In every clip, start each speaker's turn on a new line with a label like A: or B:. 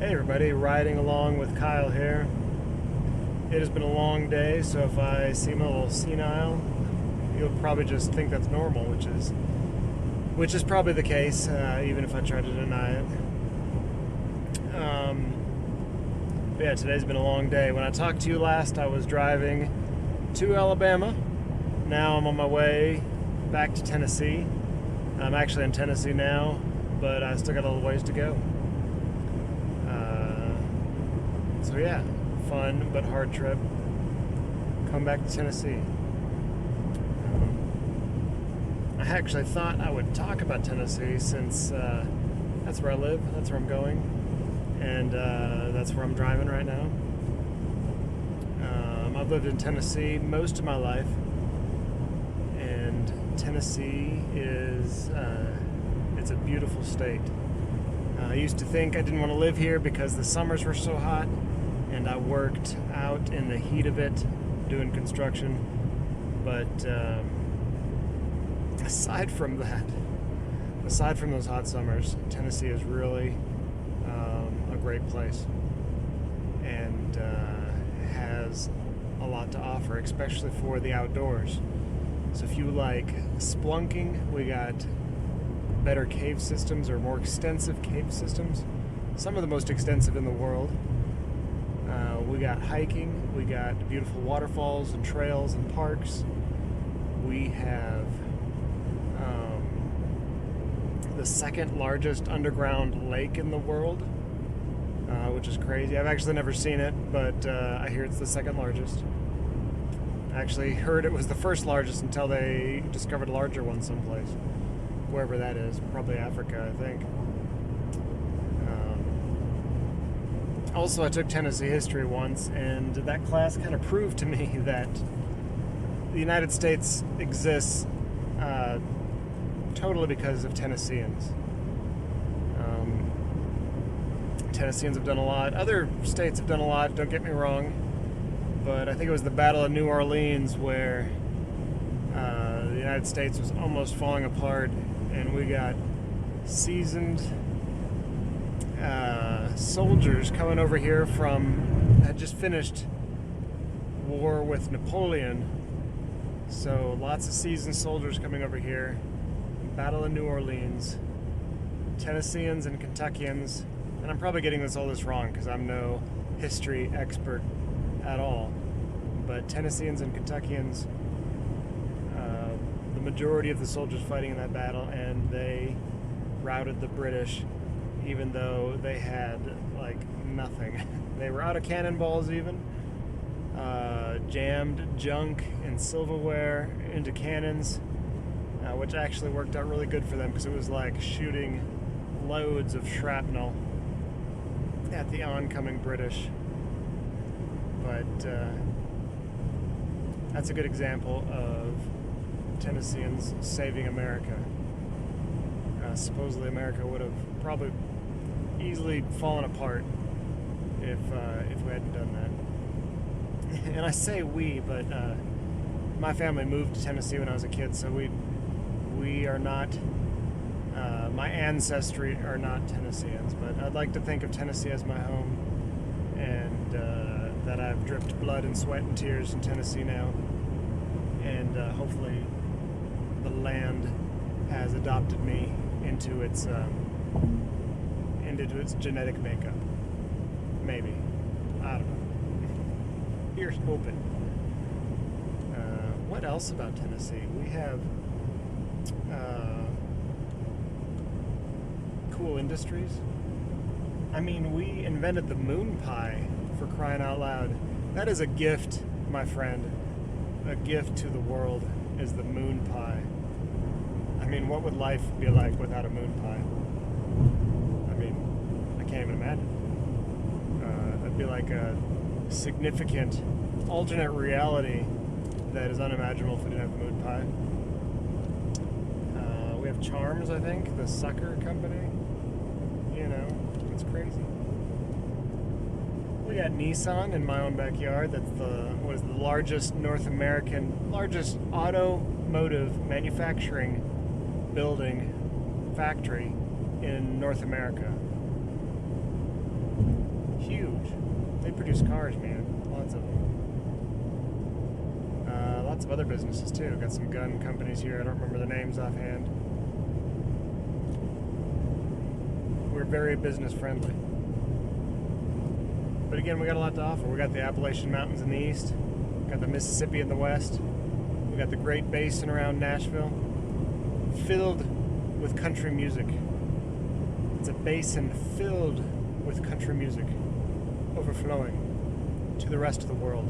A: Hey everybody, riding along with Kyle here. It has been a long day, so if I seem a little senile, you'll probably just think that's normal, which is probably the case, even if I try to deny it. But yeah, today's been a long day. When I talked to you last, I was driving to Alabama. Now I'm on my way back to Tennessee. I'm actually in Tennessee now, but I still got a little ways to go. So yeah, fun but hard trip. Come back to Tennessee. I actually thought I would talk about Tennessee since that's where I live, that's where I'm going, and that's where I'm driving right now. I've lived in Tennessee most of my life, and Tennessee is it's a beautiful state. I used to think I didn't want to live here because the summers were so hot, and I worked out in the heat of it doing construction. But aside from those hot summers, Tennessee is really a great place, and has a lot to offer, especially for the outdoors. So if you like splunking, we got better cave systems, or more extensive cave systems, some of the most extensive in the world. We got hiking, we got beautiful waterfalls and trails and parks. We have the second largest underground lake in the world, which is crazy. I've actually never seen it, but I hear it's the second largest. I actually heard it was the first largest until they discovered a larger one someplace, wherever that is, probably Africa, I think. Also, I took Tennessee history once, and that class kind of proved to me that the United States exists totally because of Tennesseans. Tennesseans have done a lot. Other states have done a lot, don't get me wrong, but I think it was the Battle of New Orleans where the United States was almost falling apart, and we got seasoned soldiers coming over here had just finished war with Napoleon. So lots of seasoned soldiers coming over here. Battle of New Orleans. Tennesseans and Kentuckians. And I'm probably getting all this wrong because I'm no history expert at all. But Tennesseans and Kentuckians, the majority of the soldiers fighting in that battle, and they routed the British, even though they had like nothing. They were out of cannonballs even, jammed junk and silverware into cannons, which actually worked out really good for them because it was like shooting loads of shrapnel at the oncoming British. But that's a good example of Tennesseans saving America. Supposedly America would have probably easily fallen apart if we hadn't done that. And I say we, but my family moved to Tennessee when I was a kid, so we are not, my ancestry are not Tennesseans, but I'd like to think of Tennessee as my home, and that I've dripped blood and sweat and tears in Tennessee now, and hopefully the land has adopted me into its genetic makeup. Maybe. I don't know. Here's hoping. What else about Tennessee? We have cool industries. I mean, we invented the moon pie, for crying out loud. That is a gift, my friend. A gift to the world is the moon pie. I mean, what would life be like without a moon pie? I mean, I can't even imagine. It'd be like a significant alternate reality that is unimaginable if we didn't have the moon pie. We have Charms, I think, the sucker company. You know, it's crazy. We got Nissan in my own backyard. That's the largest largest automotive manufacturing factory in North America. Huge. They produce cars, man. Lots of them. Lots of other businesses too. Got some gun companies here. I don't remember the names offhand. We're very business friendly. But again, we got a lot to offer. We got the Appalachian Mountains in the east. Got the Mississippi in the west. We got the Great Basin around Nashville, filled with country music. It's a basin filled with country music, overflowing to the rest of the world.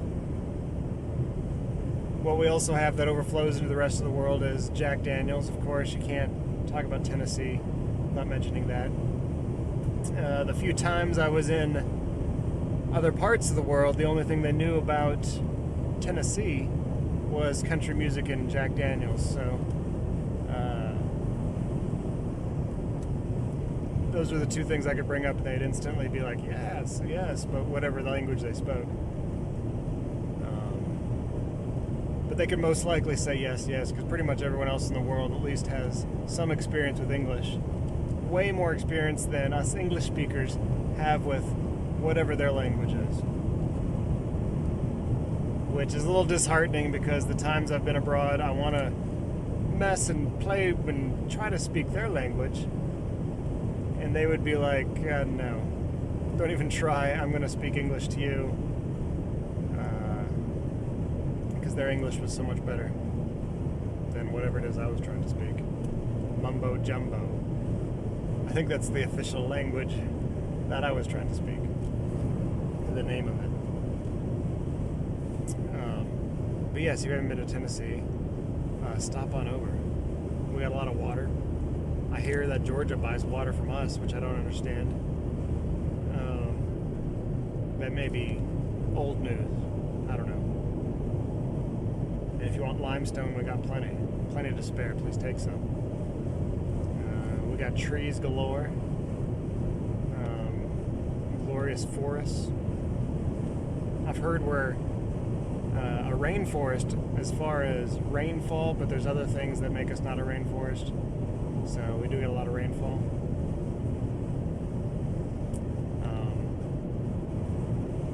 A: What we also have that overflows into the rest of the world is Jack Daniels. Of course, you can't talk about Tennessee without mentioning that. The few times I was in other parts of the world, the only thing they knew about Tennessee was country music and Jack Daniels. So those were the two things I could bring up, and they'd instantly be like, yes, yes, but whatever the language they spoke. But they could most likely say yes, yes, because pretty much everyone else in the world at least has some experience with English. Way more experience than us English speakers have with whatever their language is. Which is a little disheartening, because the times I've been abroad, I want to mess and play and try to speak their language. And they would be like, no, don't even try, I'm going to speak English to you. Because their English was so much better than whatever it is I was trying to speak. Mumbo jumbo. I think that's the official language that I was trying to speak. The name of it. But yes, if you haven't been to Tennessee, stop on over. We got a lot of water. I hear that Georgia buys water from us, which I don't understand. That may be old news. I don't know. And if you want limestone, we got plenty. Plenty to spare. Please take some. We got trees galore. Glorious forests. I've heard we're a rainforest as far as rainfall, but there's other things that make us not a rainforest. So we do get a lot of rainfall.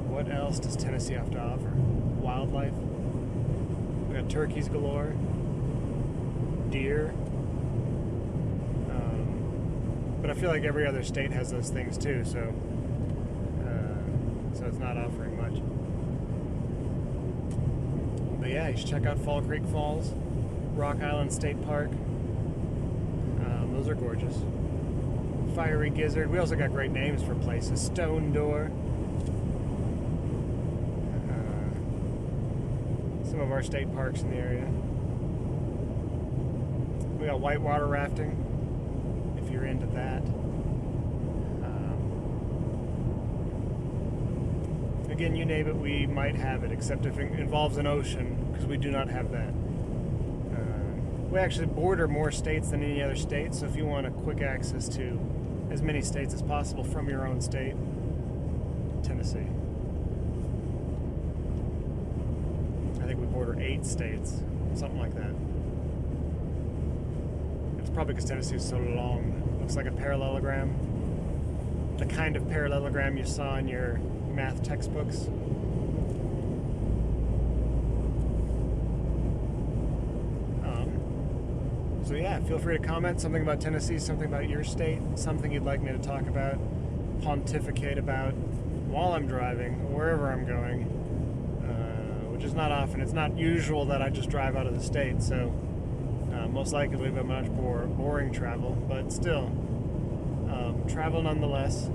A: What else does Tennessee have to offer? Wildlife. We got turkeys galore, deer. But I feel like every other state has those things too, so it's not offering much. But yeah, you should check out Fall Creek Falls, Rock Island State Park. Those are gorgeous. Fiery Gizzard. We also got great names for places. Stone Door. Some of our state parks in the area. We got whitewater rafting, if you're into that. Again, you name it, we might have it, except if it involves an ocean, because we do not have that. We actually border more states than any other state, so if you want a quick access to as many states as possible from your own state, Tennessee. I think we border 8 states, something like that. It's probably because Tennessee is so long. It looks like a parallelogram. The kind of parallelogram you saw in your math textbooks. So yeah, feel free to comment something about Tennessee, something about your state, something you'd like me to talk about, pontificate about while I'm driving, or wherever I'm going, which is not often. It's not usual that I just drive out of the state, so most likely it'll be much more boring travel, but still, travel nonetheless.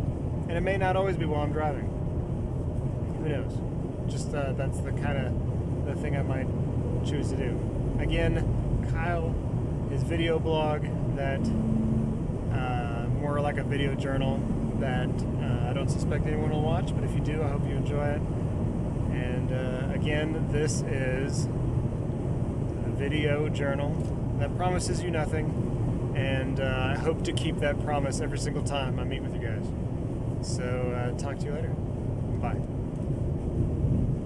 A: And it may not always be while I'm driving. Who knows? Just that's the kind of the thing I might choose to do. Again, Kyle, his video blog that more like a video journal that I don't suspect anyone will watch, but if you do, I hope you enjoy it. And again, this is a video journal that promises you nothing, and I hope to keep that promise every single time I meet with you guys. So talk to you later. Bye.